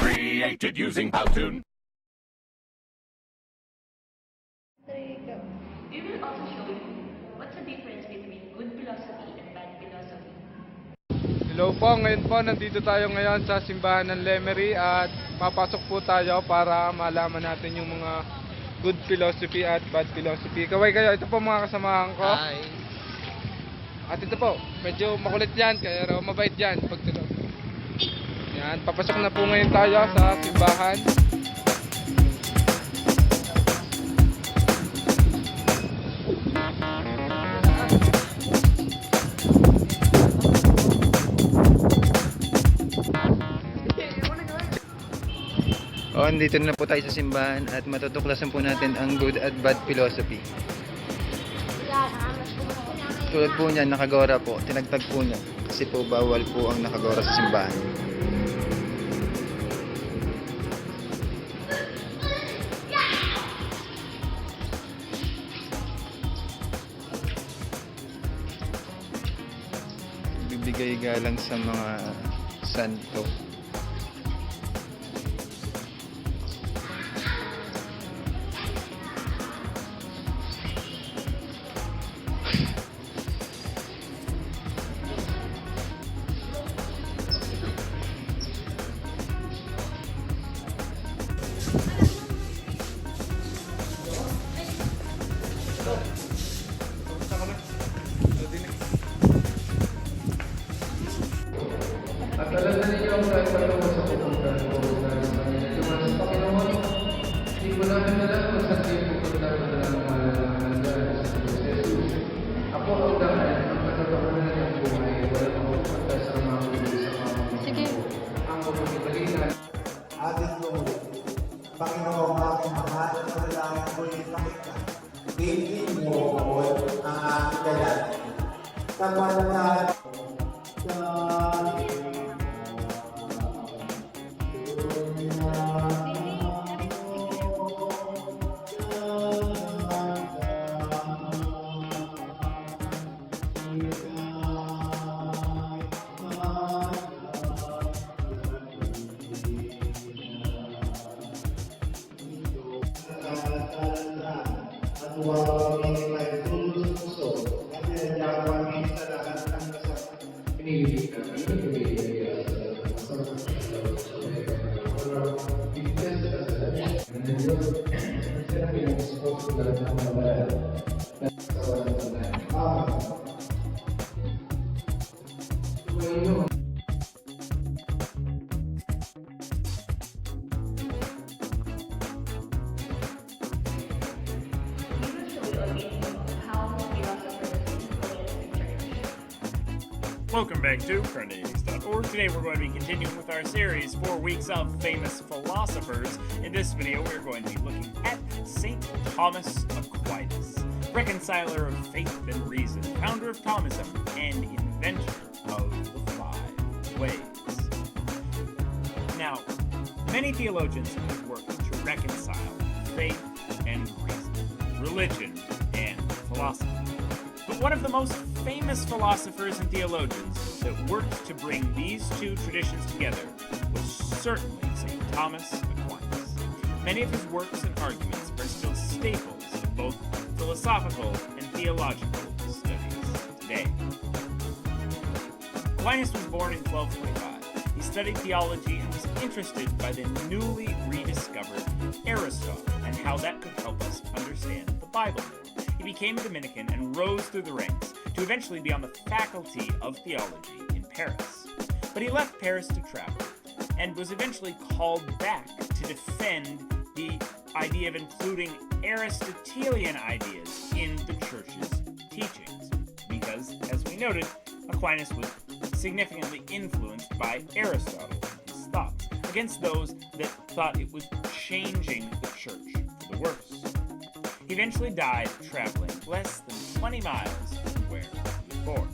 Created using Powtoon. There you go. We will also show you what's the difference between good philosophy and bad philosophy. Hello po, ngayon po nandito tayo ngayon sa simbahan ng Lemery at papasok po tayo para malaman natin yung mga good philosophy at bad philosophy. Kaway kayo, ito po mga kasamahan ko. Hi. At ito po, medyo makulit yan, kaya mabait yan pagtulog. Yan, papasok na po ngayon tayo sa simbahan. Andito na po tayo sa simbahan at matutuklasan po natin ang good at bad philosophy. Tulad po niyan, nakagora po, tinagtag po niya kasi po bawal po ang nakagora sa simbahan. Bibigay galang sa mga santo. At alam na ninyo ang kahit patungo sa pupuntahan ko dahil sa kanila lumas sa Panginoon. Hindi ko namin alam kung saan kayo pupunta ko na lang malalaman dahil sa Diyos Jesus. Ako ang daan, ang katotohanan ng buhay, walang mapupunta sa mga kulit sa pamamagitan. Sige. Ang pagkakalitan. Ating lumulit. Panginoong aking mahal at dalangin ko'y ipakita. Bigyan mo ako ang aking dalangin. Kapanatahan Welcome back to CurrentNews.org. Today we're going to be continuing with our series, 4 weeks of famous philosophers. In this video, we're going to be looking at St. Thomas Aquinas, reconciler of faith and reason, founder of Thomism, and inventor of the 5 ways. Now, many theologians have worked to reconcile faith and reason, religion and philosophy. But one of the most famous philosophers and theologians that worked to bring these two traditions together was certainly St. Thomas Aquinas. Many of his works and arguments are still staples of both philosophical and theological studies today. Aquinas was born in 1225. He studied theology and was interested by the newly rediscovered Aristotle and how that could help us understand the Bible. He became a Dominican and rose through the ranks to eventually be on the faculty of theology in Paris. But he left Paris to travel and was eventually called back to defend the idea of including Aristotelian ideas in the church's teachings, because, as we noted, Aquinas was significantly influenced by Aristotle and his thoughts, against those that thought it was changing the church for the worse. He eventually died traveling less than 20 miles from where he was born.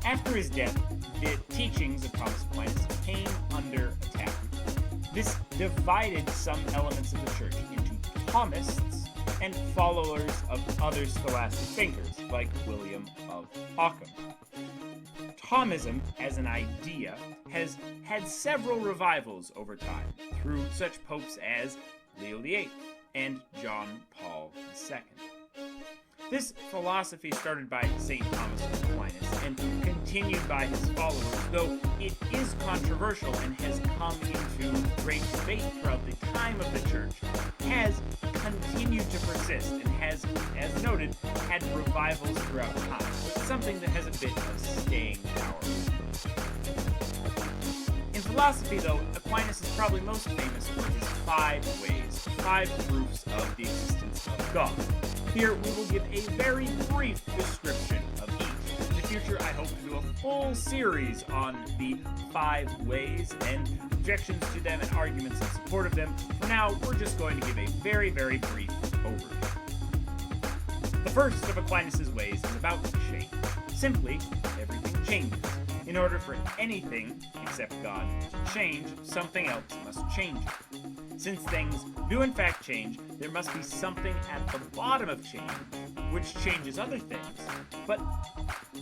After his death, the teachings of Thomas Aquinas came under attack. This divided some elements of the church into Thomists and followers of other scholastic thinkers, like William of Ockham. Thomism, as an idea, has had several revivals over time, through such popes as Leo VIII and John Paul II. This philosophy started by St. Thomas Aquinas and continued by his followers, though it is controversial and has come into great debate throughout the time of the church, has continued to persist and has, as noted, had revivals throughout time, something that has a bit of staying power. In philosophy, though, Aquinas is probably most famous for his 5 ways, 5 proofs of the existence of God. Here, we will give a very brief description of each. In the future, I hope to do a full series on the 5 ways and objections to them and arguments in support of them. For now, we're just going to give a very, very brief overview. The first of Aquinas' ways is about change. Simply, everything changes. In order for anything, except God, to change, something else must change it. Since things do in fact change, there must be something at the bottom of change which changes other things, but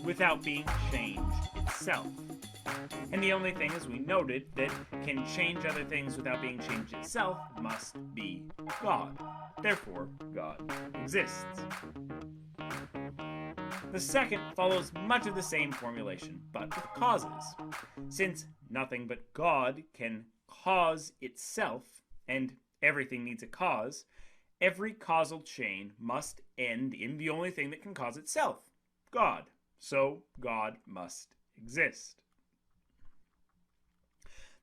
without being changed itself. And the only thing, as we noted, that can change other things without being changed itself must be God. Therefore, God exists. The second follows much of the same formulation, but with causes. Since nothing but God can cause itself, and everything needs a cause, every causal chain must end in the only thing that can cause itself, God. So God must exist.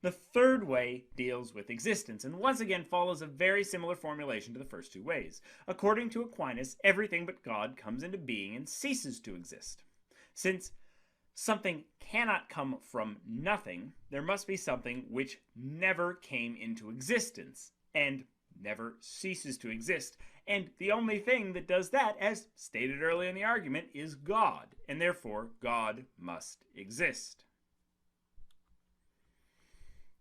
The third way deals with existence, and once again follows a very similar formulation to the first 2 ways. According to Aquinas, everything but God comes into being and ceases to exist. Since something cannot come from nothing, there must be something which never came into existence, and never ceases to exist. And the only thing that does that, as stated earlier in the argument, is God, and therefore God must exist.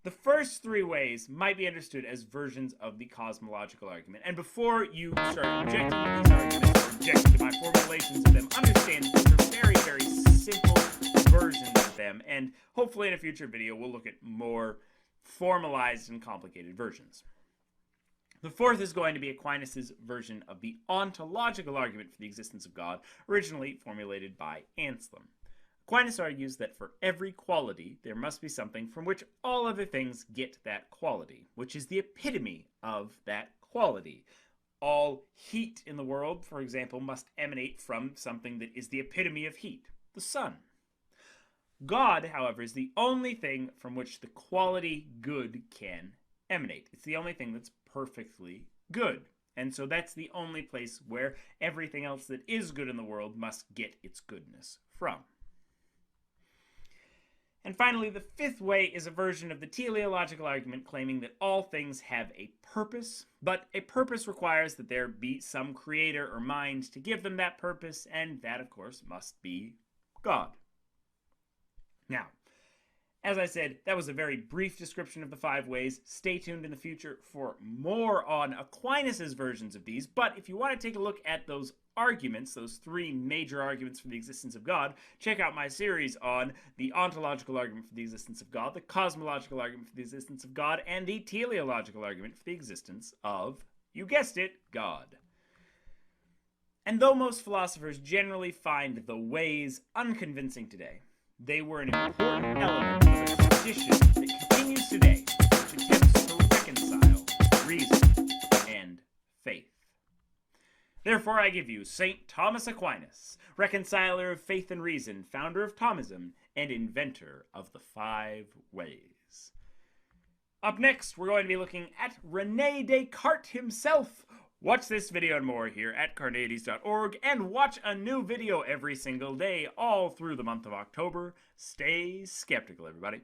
The first 3 ways might be understood as versions of the cosmological argument. And before you start objecting to these arguments or objecting to my formulations of them, understand that these are very, very simple versions of them. And hopefully in a future video, we'll look at more formalized and complicated versions. The fourth is going to be Aquinas' version of the ontological argument for the existence of God, originally formulated by Anselm. Aquinas argues that for every quality, there must be something from which all other things get that quality, which is the epitome of that quality. All heat in the world, for example, must emanate from something that is the epitome of heat, the sun. God, however, is the only thing from which the quality good can emanate. It's the only thing that's perfectly good. And so that's the only place where everything else that is good in the world must get its goodness from. And finally, the 5th way is a version of the teleological argument claiming that all things have a purpose, but a purpose requires that there be some creator or mind to give them that purpose, and that, of course, must be God. Now, as I said, that was a very brief description of the 5 ways. Stay tuned in the future for more on Aquinas' versions of these, but if you want to take a look at those arguments, those 3 major arguments for the existence of God, check out my series on the ontological argument for the existence of God, the cosmological argument for the existence of God, and the teleological argument for the existence of, you guessed it, God. And though most philosophers generally find the ways unconvincing today, they were an important element of a tradition that continues today, which attempts to reconcile reason and faith. Therefore, I give you St. Thomas Aquinas, reconciler of faith and reason, founder of Thomism, and inventor of the 5 ways. Up next, we're going to be looking at René Descartes himself. Watch this video and more here at Carneades.org, and watch a new video every single day all through the month of October. Stay skeptical, everybody.